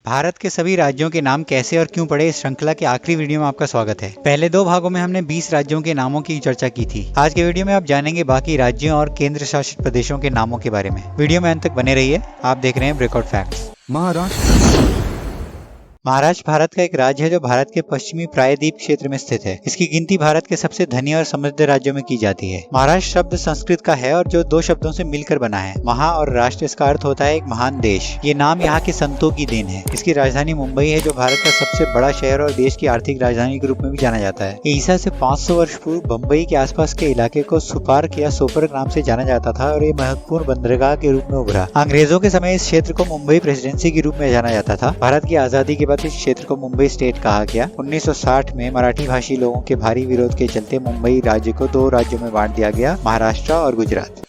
भारत के सभी राज्यों के नाम कैसे और क्यों पड़े, इस श्रृंखला के आखिरी वीडियो में आपका स्वागत है। पहले 2 भागों में हमने 20 राज्यों के नामों की चर्चा की थी। आज के वीडियो में आप जानेंगे बाकी राज्यों और केंद्र शासित प्रदेशों के नामों के बारे में। वीडियो में अंत तक बने रहिए। आप देख रहे हैं ब्रेकआउट फैक्ट्स। महाराष्ट्र भारत का एक राज्य है जो भारत के पश्चिमी प्रायद्वीप क्षेत्र में स्थित है। इसकी गिनती भारत के सबसे धनी और समृद्ध राज्यों में की जाती है। महाराष्ट्र शब्द संस्कृत का है और जो 2 शब्दों से मिलकर बना है। महा और राष्ट्र इसका अर्थ होता है एक महान देश। ये नाम यहाँ के संतों की देन है। इसकी राजधानी मुंबई है जो भारत का सबसे बड़ा शहर और देश की आर्थिक राजधानी के रूप में भी जाना जाता है। ईसा से 500 वर्ष पूर्व मुंबई के आसपास के इलाके को सुपार्क या सोपर्क नाम से जाना जाता था और ये महत्वपूर्ण बंदरगाह के रूप में उभरा। अंग्रेजों के समय इस क्षेत्र को मुंबई प्रेसिडेंसी के रूप में जाना जाता था। भारत की आजादी के बाद इस क्षेत्र को मुंबई स्टेट कहा गया। 1960 में मराठी भाषी लोगों के भारी विरोध के चलते मुंबई राज्य को 2 राज्यों में बांट दिया गया, महाराष्ट्र और गुजरात।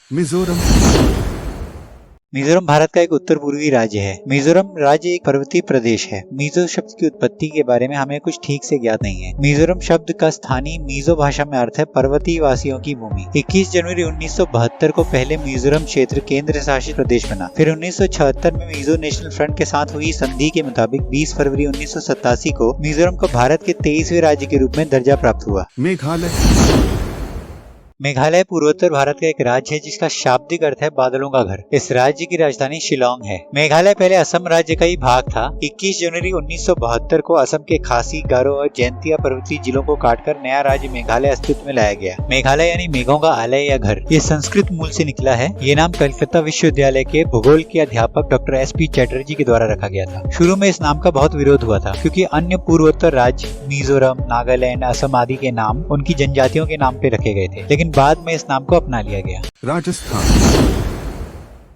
मिजोरम भारत का एक उत्तर पूर्वी राज्य है। मिजोरम राज्य एक पर्वतीय प्रदेश है। मिजो शब्द की उत्पत्ति के बारे में हमें कुछ ठीक से ज्ञात नहीं है। मिजोरम शब्द का स्थानीय मिजो भाषा में अर्थ है पर्वतीय वासियों की भूमि। 21 जनवरी 1972 को पहले मिजोरम क्षेत्र केंद्र शासित प्रदेश बना। फिर 1976 में मिजो नेशनल फ्रंट के साथ हुई संधि के मुताबिक 20 फरवरी 1987 को मिजोरम को भारत के 23वें राज्य के रूप में दर्जा प्राप्त हुआ। मेघालय पूर्वोत्तर भारत का एक राज्य है जिसका शाब्दिक अर्थ है बादलों का घर। इस राज्य की राजधानी शिलोंग है। मेघालय पहले असम राज्य का ही भाग था। 21 जनवरी 1972 को असम के खासी, गारो और जैंतिया पर्वतीय जिलों को काटकर नया राज्य मेघालय अस्तित्व में लाया गया। मेघालय यानी मेघों का आलय या घर। ये संस्कृत मूल से निकला है। ये नाम कलकत्ता विश्वविद्यालय के भूगोल के अध्यापक डॉक्टर SP चैटर्जी के द्वारा रखा गया था। शुरू में इस नाम का बहुत विरोध हुआ था क्योंकि अन्य पूर्वोत्तर राज्य मिजोरम, नागालैंड, असम आदि के नाम उनकी जनजातियों के नाम पे रखे गए थे, लेकिन बाद में इस नाम को अपना लिया गया।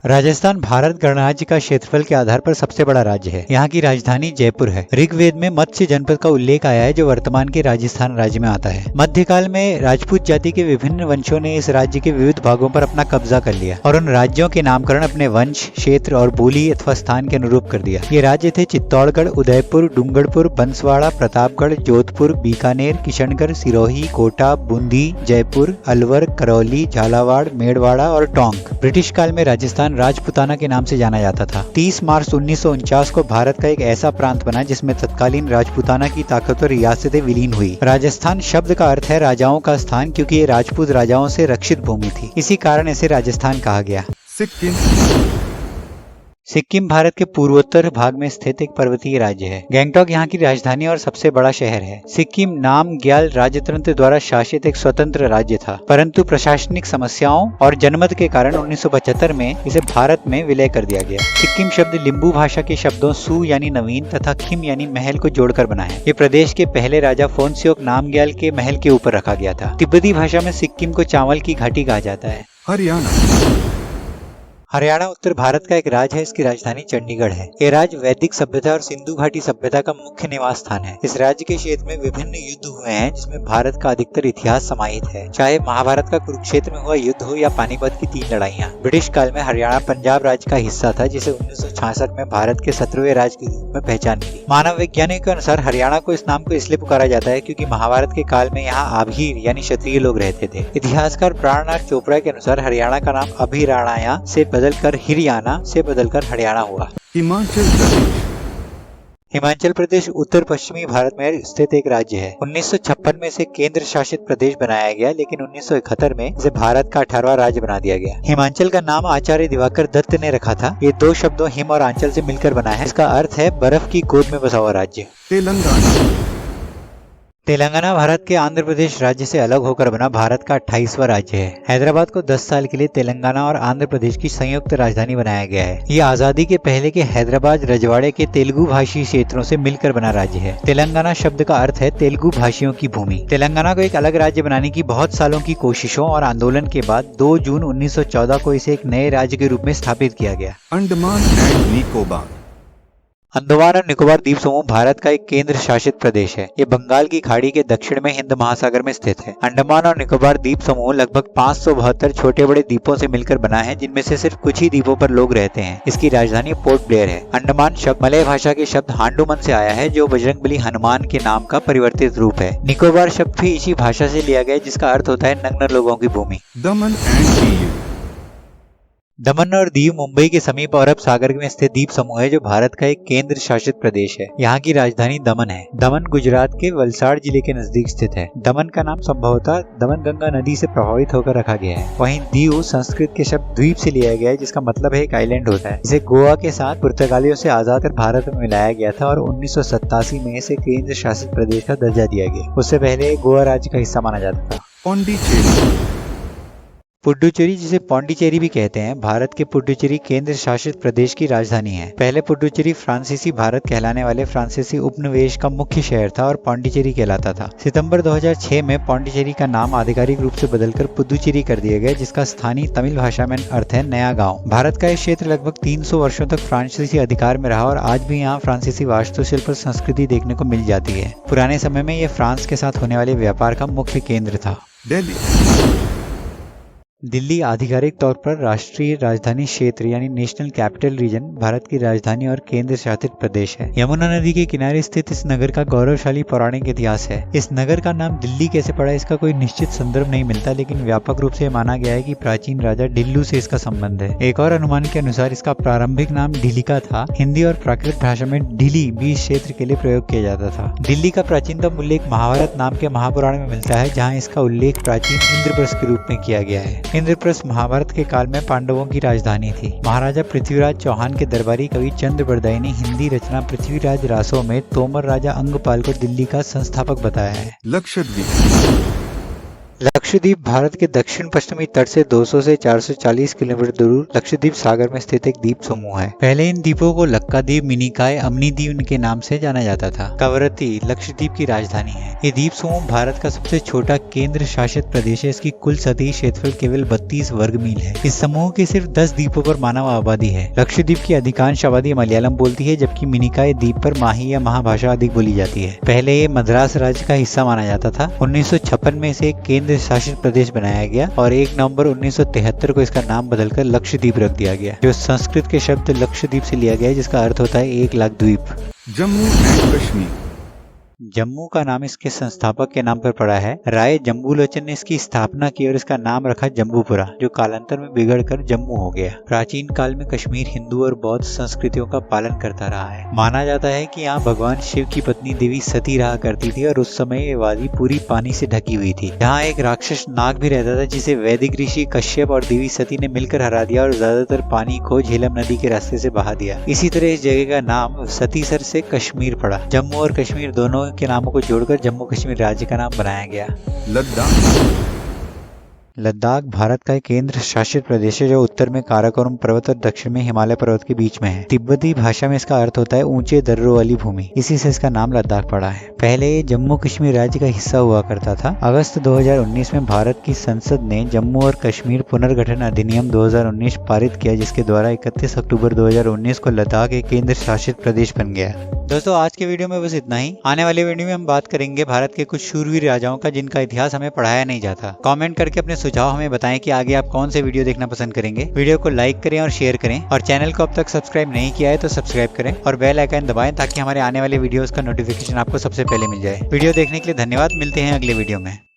राजस्थान भारत गणराज्य का क्षेत्रफल के आधार पर सबसे बड़ा राज्य है। यहाँ की राजधानी जयपुर है। ऋग्वेद में मत्स्य जनपद का उल्लेख आया है जो वर्तमान के राजस्थान राज्य में आता है। मध्यकाल में राजपूत जाति के विभिन्न वंशों ने इस राज्य के विविध भागों पर अपना कब्जा कर लिया और उन राज्यों के नामकरण अपने वंश, क्षेत्र और बोली अथवा स्थान के अनुरूप कर दिया। ये राज्य थे चित्तौड़गढ़, उदयपुर, डूंगरपुर, बंसवाड़ा, प्रतापगढ़, जोधपुर, बीकानेर, किशनगढ़, सिरोही, कोटा, बूंदी, जयपुर, अलवर, करौली, झालावाड़, मेड़वाड़ा और टोंक। ब्रिटिश काल में राजस्थान राजपुताना के नाम से जाना जाता था। 30 मार्च 1949 को भारत का एक ऐसा प्रांत बना जिसमें तत्कालीन राजपुताना की ताकतवर रियासतें विलीन हुई। राजस्थान शब्द का अर्थ है राजाओं का स्थान, क्योंकि ये राजपूत राजाओं से रक्षित भूमि थी। इसी कारण इसे राजस्थान कहा गया। सिक्किम भारत के पूर्वोत्तर भाग में स्थित एक पर्वतीय राज्य है। गैंगटॉक यहाँ की राजधानी और सबसे बड़ा शहर है। सिक्किम नामग्याल राजतंत्र द्वारा शासित एक स्वतंत्र राज्य था, परंतु प्रशासनिक समस्याओं और जनमत के कारण 1975 में इसे भारत में विलय कर दिया गया। सिक्किम शब्द लिम्बू भाषा के शब्दों सु यानी नवीन तथा खिम यानी महल को जोड़कर बना है। ये प्रदेश के पहले राजा फोन्सियोक नामग्याल के महल के ऊपर रखा गया था। तिब्बती भाषा में सिक्किम को चावल की घाटी कहा जाता है। हरियाणा उत्तर भारत का एक राज्य है। इसकी राजधानी चंडीगढ़ है। ये राज्य वैदिक सभ्यता और सिंधु घाटी सभ्यता का मुख्य निवास स्थान है। इस राज्य के क्षेत्र में विभिन्न युद्ध हुए हैं जिसमें भारत का अधिकतर इतिहास समाहित है, चाहे महाभारत का कुरुक्षेत्र में हुआ युद्ध हो या पानीपत की 3 लड़ाइयाँ। ब्रिटिश काल में हरियाणा पंजाब राज्य का हिस्सा था जिसे 1966 में भारत के 17वें राज्य के रूप में पहचान मिली। मानव वैज्ञानिक के अनुसार हरियाणा को इस नाम को इसलिए पुकारा जाता है क्योंकि महाभारत के काल में यहाँ आभीर यानी क्षत्रिय लोग रहते थे। इतिहासकार प्राणनाथ चोपड़ा के अनुसार हरियाणा का नाम अभिराणाया से बदलकर हिरियाना से बदलकर हरियाणा हुआ। हिमाचल प्रदेश उत्तर पश्चिमी भारत में स्थित एक राज्य है। 1956 में इसे केंद्र शासित प्रदेश बनाया गया, लेकिन 1971 में इसे भारत का 18वां राज्य बना दिया गया। हिमाचल का नाम आचार्य दिवाकर दत्त ने रखा था। ये 2 शब्दों हिम और आंचल से मिलकर बना है। इसका अर्थ है बर्फ की गोद में बसा हुआ राज्य। तेलंगाना भारत के आंध्र प्रदेश राज्य से अलग होकर बना भारत का 28वां राज्य है। हैदराबाद को 10 साल के लिए तेलंगाना और आंध्र प्रदेश की संयुक्त राजधानी बनाया गया है। ये आजादी के पहले के हैदराबाद रजवाड़े के तेलुगु भाषी क्षेत्रों से मिलकर बना राज्य है। तेलंगाना शब्द का अर्थ है तेलुगु भाषियों की भूमि। तेलंगाना को एक अलग राज्य बनाने की बहुत सालों की कोशिशों और आंदोलन के बाद 2 जून 1914 को इसे एक नए राज्य के रूप में स्थापित किया गया। अंडमान एंड निकोबार अंडमान और निकोबार द्वीप समूह भारत का एक केंद्र शासित प्रदेश है। ये बंगाल की खाड़ी के दक्षिण में हिंद महासागर में स्थित है। अंडमान और निकोबार द्वीप समूह लगभग 572 छोटे बड़े द्वीपों से मिलकर बना है, जिनमें से सिर्फ कुछ ही द्वीपों पर लोग रहते हैं। इसकी राजधानी पोर्ट ब्लेयर है। अंडमान शब्द मलय भाषा के शब्द हांडुमन से आया है, जो बजरंगबली हनुमान के नाम का परिवर्तित रूप है। निकोबार शब्द भी इसी भाषा से लिया गया, जिसका अर्थ होता है नग्न लोगों की भूमि। दमन एंड दीव दमन और दीव मुंबई के समीप और अरब सागर में स्थित द्वीप समूह है जो भारत का एक केंद्र शासित प्रदेश है। यहाँ की राजधानी दमन है। दमन गुजरात के वलसाड़ जिले के नजदीक स्थित है। दमन का नाम संभवतः दमन गंगा नदी से प्रभावित होकर रखा गया है। वहीं दीव संस्कृत के शब्द द्वीप से लिया गया है जिसका मतलब है एक आइलैंड होता है। इसे गोवा के साथ पुर्तगालियों से आजाद कर भारत में मिलाया गया था और 1987 में इसे केंद्र शासित प्रदेश का दर्जा दिया गया। उससे पहले गोवा राज्य का हिस्सा माना जाता था। पुडुचेरी, जिसे पौंडीचेरी भी कहते हैं, भारत के पुडुचेरी केंद्र शासित प्रदेश की राजधानी है। पहले पुडुचेरी फ्रांसीसी भारत कहलाने वाले फ्रांसीसी उपनिवेश का मुख्य शहर था और पौंडीचेरी कहलाता था। सितंबर 2006 में पौंडीचेरी का नाम आधिकारिक रूप से बदलकर पुदुचेरी कर दिया गया, जिसका स्थानीय तमिल भाषा में अर्थ है नया गाँव। भारत का यह क्षेत्र लगभग 300 वर्षों तक फ्रांसीसी अधिकार में रहा और आज भी यहाँ फ्रांसीसी वास्तुशिल्प और संस्कृति देखने को मिल जाती है। पुराने समय में यह फ्रांस के साथ होने वाले व्यापार का मुख्य केंद्र था। दिल्ली आधिकारिक तौर पर राष्ट्रीय राजधानी क्षेत्र यानी नेशनल कैपिटल रीजन भारत की राजधानी और केंद्र शासित प्रदेश है। यमुना नदी के किनारे स्थित इस नगर का गौरवशाली पौराणिक इतिहास है। इस नगर का नाम दिल्ली कैसे पड़ा इसका कोई निश्चित संदर्भ नहीं मिलता, लेकिन व्यापक रूप से माना गया है कि प्राचीन राजा ढिल्लू से इसका संबंध है। एक और अनुमान के अनुसार इसका प्रारंभिक नाम ढिलिका था। हिंदी और प्राकृत भाषा में ढिली भी इस क्षेत्र के लिए प्रयोग किया जाता था। दिल्ली का प्राचीनतम उल्लेख महाभारत नाम के महापुराण में मिलता है, जहाँ इसका उल्लेख प्राचीन इंद्रप्रस्थ के रूप में किया गया है। इंद्रप्रस्थ महाभारत के काल में पांडवों की राजधानी थी। महाराजा पृथ्वीराज चौहान के दरबारी कवि चंद्र बरदाई ने हिंदी रचना पृथ्वीराज रासो में तोमर राजा अंगपाल को दिल्ली का संस्थापक बताया है। लक्षद्वीप भारत के दक्षिण पश्चिमी तट से 200 से 440 किलोमीटर दूर लक्षद्वीप सागर में स्थित एक द्वीप समूह है। पहले इन द्वीपों को लक्काद्वीप, मिनिकॉय, अमनीद्वीप के नाम से जाना जाता था। कवरत्ती लक्षद्वीप की राजधानी है। ये द्वीप समूह भारत का सबसे छोटा केंद्र शासित प्रदेश है। इसकी कुल सतही क्षेत्रफल केवल 32 वर्ग मील है। इस समूह के सिर्फ 10 द्वीपों पर मानव आबादी है। लक्षद्वीप की अधिकांश आबादी मलयालम बोलती है, जबकि मिनिकॉय द्वीप पर माही या महाभाषा अधिक बोली जाती है। पहले ये मद्रास राज्य का हिस्सा माना जाता था। 1956 में इसे एक केंद्र शासित प्रदेश बनाया गया और 1 नवंबर 1973 को इसका नाम बदलकर लक्षद्वीप रख दिया गया, जो संस्कृत के शब्द लक्षद्वीप से लिया गया है, जिसका अर्थ होता है 1 लाख द्वीप। जम्मू एंड कश्मीर। जम्मू का नाम इसके संस्थापक के नाम पर पड़ा है। राय जम्बूलोचन ने इसकी स्थापना की और इसका नाम रखा जम्बूपुरा, जो कालांतर में बिगड़कर जम्मू हो गया। प्राचीन काल में कश्मीर हिंदू और बौद्ध संस्कृतियों का पालन करता रहा है। माना जाता है कि यहाँ भगवान शिव की पत्नी देवी सती रहा करती थी और उस समय ये वादी पूरी पानी से ढकी हुई थी। यहाँ एक राक्षस नाग भी रहता था, जिसे वैदिक ऋषि कश्यप और देवी सती ने मिलकर हरा दिया और ज्यादातर पानी को झेलम नदी के रास्ते से बहा दिया। इसी तरह इस जगह का नाम सतीसर से कश्मीर पड़ा। जम्मू और कश्मीर दोनों के नामों को जोड़कर जम्मू कश्मीर राज्य का नाम बनाया गया। लद्दाख भारत का एक केंद्र शासित प्रदेश है जो उत्तर में काराकोरम पर्वत और दक्षिण में हिमालय पर्वत के बीच में है। तिब्बती भाषा में इसका अर्थ होता है ऊंचे दर्रों वाली भूमि। इसी से इसका नाम लद्दाख पड़ा है। पहले ये जम्मू कश्मीर राज्य का हिस्सा हुआ करता था। अगस्त 2019 में भारत की संसद ने जम्मू और कश्मीर पुनर्गठन अधिनियम 2019 पारित किया, जिसके द्वारा 31 अक्टूबर 2019 को लद्दाख एक केंद्र शासित प्रदेश बन गया। दोस्तों, आज के वीडियो में बस इतना ही। आने वाले वीडियो में हम बात करेंगे भारत के कुछ शूरवीर राजाओं का, जिनका इतिहास हमें पढ़ाया नहीं जाता। कमेंट करके अपने सुझाव हमें बताएं कि आगे आप कौन से वीडियो देखना पसंद करेंगे। वीडियो को लाइक करें और शेयर करें, और चैनल को अब तक सब्सक्राइब नहीं किया है तो सब्सक्राइब करें और बेल आइकन दबाएं ताकि हमारे आने वाले वीडियोस का नोटिफिकेशन आपको सबसे पहले मिल जाए। वीडियो देखने के लिए धन्यवाद। मिलते हैं अगले वीडियो में।